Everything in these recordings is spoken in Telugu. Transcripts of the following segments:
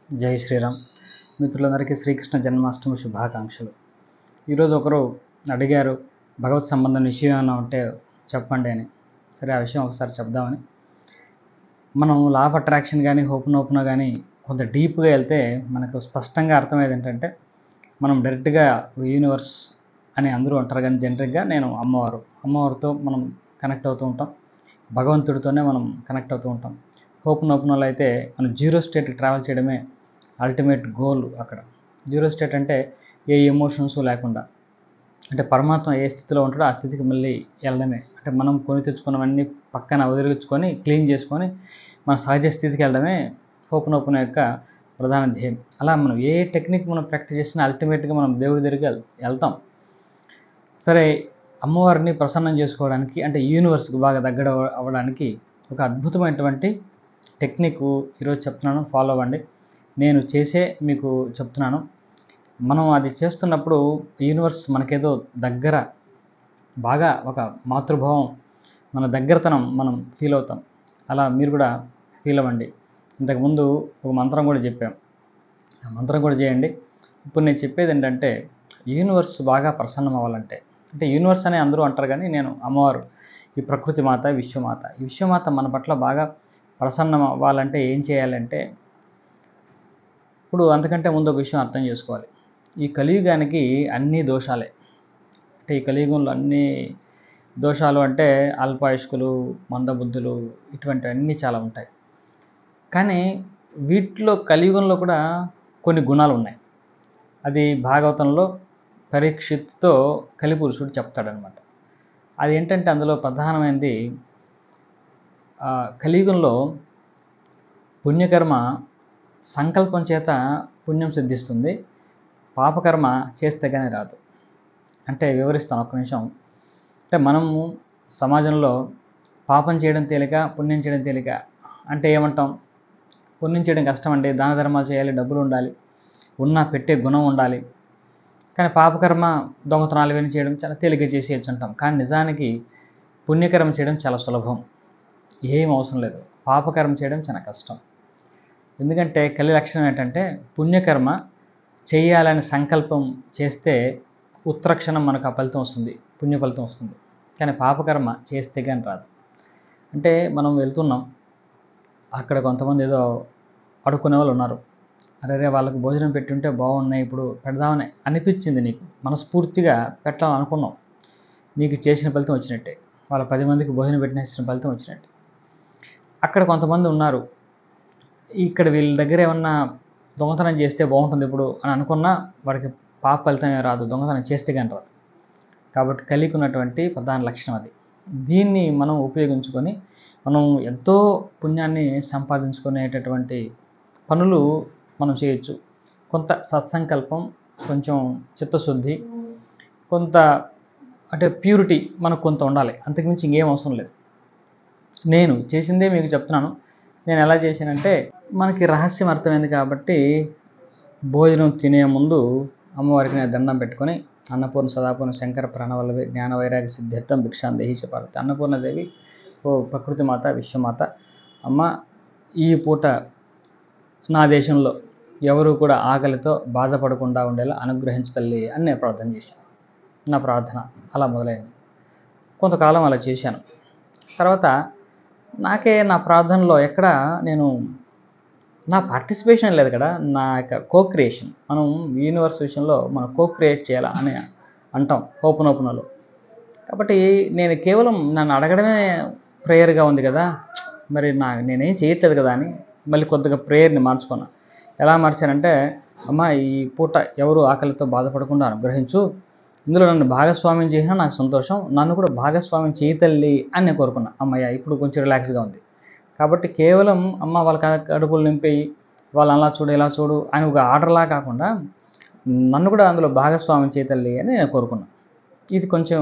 జై శ్రీరామ్. మిత్రులందరికీ శ్రీకృష్ణ జన్మాష్టమి శుభాకాంక్షలు. ఈరోజు ఒకరు అడిగారు, భగవత్ సంబంధం విషయం ఏమైనా ఉంటే చెప్పండి అని. సరే, ఆ విషయం ఒకసారి చెప్దామని. మనం లా ఆఫ్ అట్రాక్షన్ కానీ ఓపెన్ కానీ కొంత డీప్గా వెళ్తే మనకు స్పష్టంగా అర్థమయ్యేది ఏంటంటే, మనం డైరెక్ట్గా యూనివర్స్ అని అందరూ అంటారు, కానీ జనరిక్గా నేను అమ్మవారితో మనం కనెక్ట్ అవుతూ ఉంటాం. భగవంతుడితోనే మనం కనెక్ట్ అవుతూ ఉంటాం. ఓపెన్లో అయితే మనం జీరో స్టేట్కి ట్రావెల్ చేయడమే అల్టిమేట్ గోల్. అక్కడ జీరో స్టేట్ అంటే ఏ ఎమోషన్స్ లేకుండా, అంటే పరమాత్మ ఏ స్థితిలో ఉంటాడో ఆ స్థితికి మళ్ళీ వెళ్ళడమే. అంటే మనం కొని తెచ్చుకున్నవన్నీ పక్కన వదిలించుకొని క్లీన్ చేసుకొని మన సహజ స్థితికి వెళ్ళడమే ఓపెన్ యొక్క ప్రధాన ధ్యేయం. అలా మనం ఏ టెక్నిక్ మనం ప్రాక్టీస్ చేసినా అల్టిమేట్గా మనం దేవుడి దగ్గరికి వెళ్తాం. సరే, అమ్మవారిని ప్రసన్నం చేసుకోవడానికి, అంటే యూనివర్స్కి బాగా దగ్గర అవ్వడానికి ఒక అద్భుతమైనటువంటి టెక్నిక్ ఈరోజు చెప్తున్నాను, ఫాలో అవ్వండి. నేను చేసే మీకు చెప్తున్నాను. మనం అది చేస్తున్నప్పుడు యూనివర్స్ మనకేదో దగ్గర, బాగా ఒక మాతృభావం, మన దగ్గరతనం మనం ఫీల్ అవుతాం. అలా మీరు కూడా ఫీల్ అవ్వండి. ఇంతకుముందు ఒక మంత్రం కూడా చెప్పాం, ఆ మంత్రం కూడా చేయండి. ఇప్పుడు నేను చెప్పేది ఏంటంటే, యూనివర్స్ బాగా ప్రసన్నం అవ్వాలంటే, అంటే యూనివర్స్ అనే అందరూ అంటారు, కానీ నేను అమ్మవారు, ఈ ప్రకృతి మాత, ఈ విశ్వమాత మన పట్ల బాగా ప్రసన్నం అవ్వాలంటే ఏం చేయాలంటే, ఇప్పుడు అంతకంటే ముందు ఒక విషయం అర్థం చేసుకోవాలి. ఈ కలియుగానికి అన్ని దోషాలే. అంటే ఈ కలియుగంలో అన్ని దోషాలు అంటే అల్పాయుష్కులు, మందబుద్ధులు, ఇటువంటివన్నీ చాలా ఉంటాయి. కానీ వీటిలో కలియుగంలో కూడా కొన్ని గుణాలు ఉన్నాయి. అది భాగవతంలో పరీక్షిత్తో కలిపురుషుడు చెప్తాడనమాట. అది ఏంటంటే, అందులో ప్రధానమైనది కలియుగంలో పుణ్యకర్మ సంకల్పం చేత పుణ్యం సిద్ధిస్తుంది, పాపకర్మ చేస్తే కానీ రాదు. అంటే వివరిస్తాను ఒక్క నిమిషం. అంటే మనము సమాజంలో పాపం చేయడం తేలిక, పుణ్యం చేయడం తేలిక అంటే ఏమంటాం? పుణ్యం చేయడం కష్టం అండి, దాన ధర్మాలు చేయాలి, డబ్బులు ఉండాలి, ఉన్నా పెట్టే గుణం ఉండాలి. కానీ పాపకర్మ, దొంగతనాలు ఇవన్నీ చేయడం చాలా తేలిక చేసేయచ్చు అంటాం. కానీ నిజానికి పుణ్యకర్మ చేయడం చాలా సులభం, ఏం అవసరం లేదు. పాపకర్మ చేయడం చాలా కష్టం. ఎందుకంటే కలి లక్షణం ఏంటంటే, పుణ్యకర్మ చేయాలని సంకల్పం చేస్తే ఉత్తరక్షణం మనకు ఆ ఫలితం వస్తుంది, పుణ్య ఫలితం వస్తుంది. కానీ పాపకర్మ చేస్తే కానీ రాదు. అంటే మనం వెళ్తున్నాం, అక్కడ కొంతమంది ఏదో అడుక్కునే వాళ్ళు ఉన్నారు. అరే వాళ్ళకు భోజనం పెట్టుంటే బాగున్నాయి, ఇప్పుడు పెడదామని అనిపించింది, నీకు మనస్ఫూర్తిగా పెట్టాలనుకున్నాం, నీకు చేసిన ఫలితం వచ్చినట్టే, వాళ్ళ 10 మందికి భోజనం పెట్టిన ఫలితం వచ్చినట్టే. అక్కడ కొంతమంది ఉన్నారు, ఇక్కడ వీళ్ళ దగ్గర ఏమన్నా దొంగతనం చేస్తే బాగుంటుంది ఇప్పుడు అని అనుకున్నా వాడికి పాప ఫలితమే రాదు, దొంగతనం చేస్తే కానీ రాదు. కాబట్టి కలిగి ఉన్నటువంటి ప్రధాన లక్షణం అది. దీన్ని మనం ఉపయోగించుకొని మనం ఎంతో పుణ్యాన్ని సంపాదించుకునేటటువంటి పనులు మనం చేయొచ్చు. కొంత సత్సంకల్పం, కొంచెం చిత్తశుద్ధి, కొంత అంటే ప్యూరిటీ మనకు కొంత ఉండాలి, అంతకుమించి ఇంకేం అవసరం లేదు. నేను చేసిందే మీకు చెప్తున్నాను. నేను ఎలా చేశానంటే, మనకి రహస్యం అర్థమైంది కాబట్టి, భోజనం తినే ముందు అమ్మవారికి నేను దండం పెట్టుకొని, అన్నపూర్ణ సదాపూర్ణ శంకర ప్రణవల్లభి జ్ఞాన వైరాగ్య సిద్ధార్థం భిక్షాం దేహి చెప్పాలి. అన్నపూర్ణదేవి, ఓ ప్రకృతి మాత, విశ్వమాత, అమ్మ ఈ పూట నా దేశంలో ఎవరు కూడా ఆకలితో బాధపడకుండా ఉండేలా అనుగ్రహించు తల్లి అని నేను ప్రార్థన చేశాను. నా ప్రార్థన అలా మొదలైంది. కొంతకాలం అలా చేశాను. తర్వాత నాకే నా ప్రార్థనలో ఎక్కడ నేను నా పార్టిసిపేషన్ లేదు కదా, నా యొక్క కోక్రియేషన్. మనం యూనివర్స్ విషయంలో మనం కోక్రియేట్ చేయాలా అని అంటాం ఓపెన్లో. కాబట్టి నేను కేవలం నన్ను అడగడమే ప్రేయర్గా ఉంది కదా, మరి నేనేం చేయట్లేదు కదా అని మళ్ళీ కొద్దిగా ప్రేయర్ని మార్చుకున్నా. ఎలా మార్చానంటే, అమ్మ ఈ పూట ఎవరు ఆకలితో బాధపడకుండా అనుగ్రహించు, ఇందులో నన్ను భాగస్వామ్యం చేసినా నాకు సంతోషం, నన్ను కూడా భాగస్వామ్యం చేయతల్లి అని నేను కోరుకున్నా. అమ్మయ్య, ఇప్పుడు కొంచెం రిలాక్స్గా ఉంది. కాబట్టి కేవలం అమ్మ వాళ్ళ కడుపులు నింపి వాళ్ళు అలా చూడు ఇలా చూడు అని ఒక ఆర్డర్లా కాకుండా, నన్ను కూడా అందులో భాగస్వామ్యం చేయతల్లి అని నేను కోరుకున్నా. ఇది కొంచెం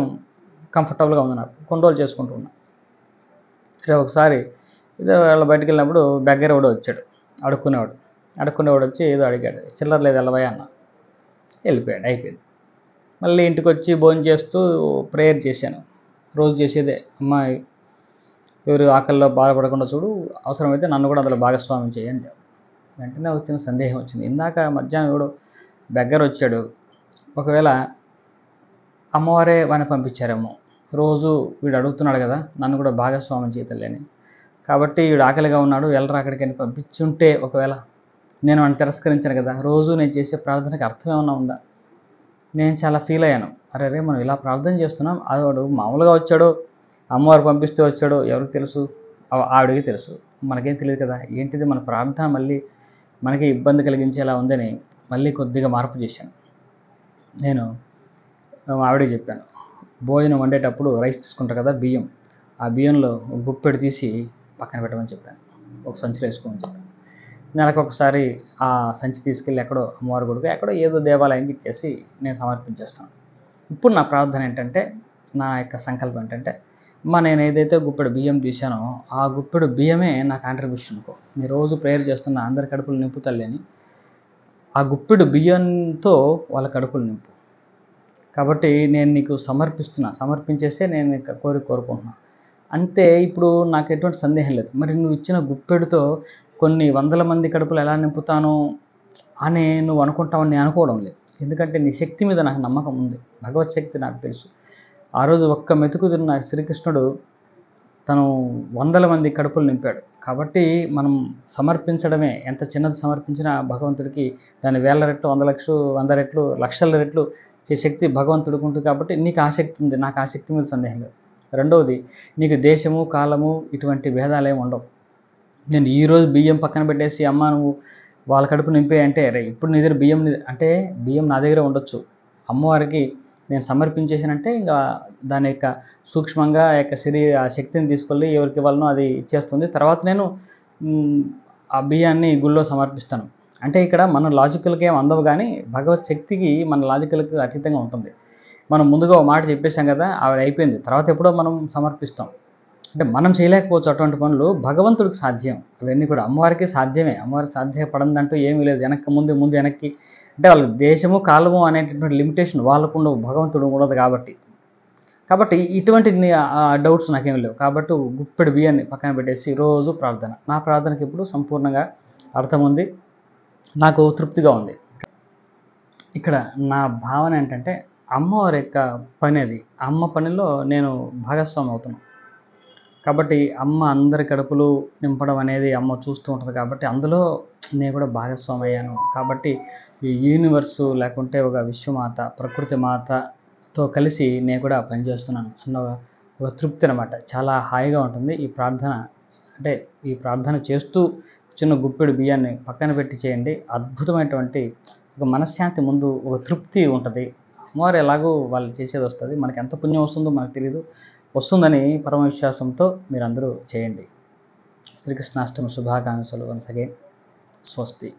కంఫర్టబుల్గా ఉంది నాకు, కొన్ని రోజులు చేసుకుంటూ ఉన్నా. సరే, ఒకసారి ఏదో వాళ్ళ బయటికి వెళ్ళినప్పుడు దగ్గర కూడా వచ్చాడు, అడుక్కునేవాడు వచ్చి ఏదో అడిగాడు, చిల్లర లేదు వెళ్ళవయ్యా అన్న. వెళ్ళిపోయాడు, అయిపోయింది. మళ్ళీ ఇంటికి వచ్చి భోజనం చేస్తూ ప్రేయర్ చేశాను. రోజు చేసేదే, అమ్మ ఎవరు ఆకలిలో బాధపడకుండా చూడు, అవసరమైతే నన్ను కూడా అందులో భాగస్వామ్యం చేయని చెప్పి. వెంటనే వచ్చిన సందేహం వచ్చింది. ఇందాక మధ్యాహ్నం ఎవడో బెగ్గర్ వచ్చాడు, ఒకవేళ అమ్మవారే వాడిని పంపించారేమో. రోజు వీడు అడుగుతున్నాడు కదా నన్ను కూడా భాగస్వామ్యం చేయి తల్లి అని. కాబట్టి వీడు ఆకలిగా ఉన్నాడు, వెళ్ళరా అక్కడికి అని పంపించుంటే ఒకవేళ నేను వాడిని తిరస్కరించాను కదా, రోజు నేను చేసే ప్రార్థనకి అర్థం ఏమన్నా ఉందా? నేను చాలా ఫీల్ అయ్యాను. అరే రే మనం ఇలా ప్రార్థన చేస్తున్నాం, అది వాడు మామూలుగా వచ్చాడో అమ్మవారు పంపిస్తే వచ్చాడో ఎవరికి తెలుసు? ఆవిడకి తెలుసు, మనకేం తెలియదు కదా. ఏంటిది మన ప్రార్థన మళ్ళీ మనకి ఇబ్బంది కలిగించేలా ఉందని మళ్ళీ కొద్దిగా మార్పు చేశాను. నేను ఆవిడకి చెప్పాను, భోజనం వండేటప్పుడు రైస్ తీసుకుంటారు కదా బియ్యం, ఆ బియ్యంలో ఒక గుప్పెడు తీసి పక్కన పెట్టమని చెప్పాను, ఒక సంచిలో వేసుకోమని చెప్పాను. నెలకు ఒకసారి ఆ సంచి తీసుకెళ్ళి ఎక్కడో అమ్మవారి గుడికి ఎక్కడో ఏదో దేవాలయానికి ఇచ్చేసి నేను సమర్పించేస్తాను. ఇప్పుడు నా ప్రార్థన ఏంటంటే, నా యొక్క సంకల్పం ఏంటంటే, నేను ఏదైతే గుప్పెడు బియ్యం తీశానో ఆ గుప్పెడు బియ్యమే నా కాంట్రిబ్యూషన్ అనుకో. నేను రోజు ప్రేయర్ చేస్తున్న అందరి కడుపులు నింపుతల్లి అని, ఆ గుప్పెడు బియ్యంతో వాళ్ళ కడుపులు నింపు. కాబట్టి నేను నీకు సమర్పించేసే నేను ఇంకా కోరుకుంటున్నాను అంతే. ఇప్పుడు నాకు ఎటువంటి సందేహం లేదు. మరి నువ్వు ఇచ్చిన గుప్పెడుతో కొన్ని వందల మంది కడుపులు ఎలా నింపుతాను అని నువ్వు అనుకుంటావని నేను అనుకోవడం లేదు. ఎందుకంటే నీ శక్తి మీద నాకు నమ్మకం ఉంది, భగవత్ శక్తి నాకు తెలుసు. ఆ రోజు ఒక్క మెతుకు తిన్న శ్రీకృష్ణుడు తను వందల మంది కడుపులు నింపాడు. కాబట్టి మనం సమర్పించడమే, ఎంత చిన్నది సమర్పించినా భగవంతుడికి దాని 1000 రెట్లు 100 లక్షలు 100 రెట్లు లక్షల రెట్లు శక్తి భగవంతుడికి ఉంటుంది. కాబట్టి నీకు ఆసక్తి ఉంది, నాకు ఆ శక్తి మీద సందేహం లేదు. రెండవది, నీకు దేశము కాలము ఇటువంటి భేదాలు ఏమి ఉండవు. నేను ఈరోజు బియ్యం పక్కన పెట్టేసి అమ్మ నువ్వు వాళ్ళ కడుపు నింపే అంటే రే ఇప్పుడు నీ దగ్గర బియ్యం అంటే బియ్యం నా దగ్గర ఉండొచ్చు, అమ్మవారికి నేను సమర్పించేసానంటే ఇంకా దాని యొక్క సూక్ష్మంగా యొక్క ఆ శక్తిని తీసుకెళ్ళి ఎవరికి ఇవ్వాలనో అది ఇచ్చేస్తుంది. తర్వాత నేను ఆ బియ్యాన్ని గుళ్ళో సమర్పిస్తాను. అంటే ఇక్కడ మన లాజికల్కి ఏం అందవు, కానీ భగవత్ శక్తికి మన లాజికల్కి అతీతంగా ఉంటుంది. మనం ముందుగా ఒక మాట చెప్పేశాం కదా, ఆవిడ అయిపోయింది, తర్వాత ఎప్పుడో మనం సమర్పిస్తాం. అంటే మనం చేయలేకపోవచ్చు అటువంటి పనులు, భగవంతుడికి సాధ్యం అవన్నీ కూడా. అమ్మవారికి సాధ్యమే, అమ్మవారికి సాధ్యపడందంటూ ఏమీ లేదు. ముందు వెనక్కి అంటే వాళ్ళకి దేశము కాలము అనేటటువంటి లిమిటేషన్ వాళ్ళకు ఉండవు, భగవంతుడు ఉండదు. కాబట్టి ఇటువంటి డౌట్స్ నాకేం లేవు. కాబట్టి గుప్పెడు బియ్యాన్ని పక్కన పెట్టేసి రోజు ప్రార్థన. నా ప్రార్థనకి ఇప్పుడు సంపూర్ణంగా అర్థం ఉంది, నాకు తృప్తిగా ఉంది. ఇక్కడ నా భావన ఏంటంటే, అమ్మవారి యొక్క పని అది, అమ్మ పనిలో నేను భాగస్వామి అవుతున్నాను. కాబట్టి అమ్మ అందరి కడుపులు నింపడం అనేది అమ్మ చూస్తూ ఉంటుంది. కాబట్టి అందులో నేను కూడా భాగస్వామి అయ్యాను. కాబట్టి ఈ యూనివర్సు లేకుంటే ఒక విశ్వమాత, ప్రకృతి మాతతో కలిసి నేను కూడా పనిచేస్తున్నాను అన్న ఒక తృప్తి అనమాట. చాలా హాయిగా ఉంటుంది ఈ ప్రార్థన. అంటే ఈ ప్రార్థన చేస్తూ చిన్న గుప్పెడు బియ్యాన్ని పక్కన పెట్టి చేయండి, అద్భుతమైనటువంటి ఒక మనశ్శాంతి, ముందు ఒక తృప్తి ఉంటుంది. అమ్మవారు ఎలాగో వాళ్ళు చేసేది వస్తుంది, మనకి ఎంత పుణ్యం వస్తుందో మనకు తెలియదు, వస్తుందని పరమ విశ్వాసంతో మీరందరూ చేయండి. శ్రీకృష్ణాష్టమి శుభాకాంక్షలు వన్స్ అగైన్. స్వస్తి.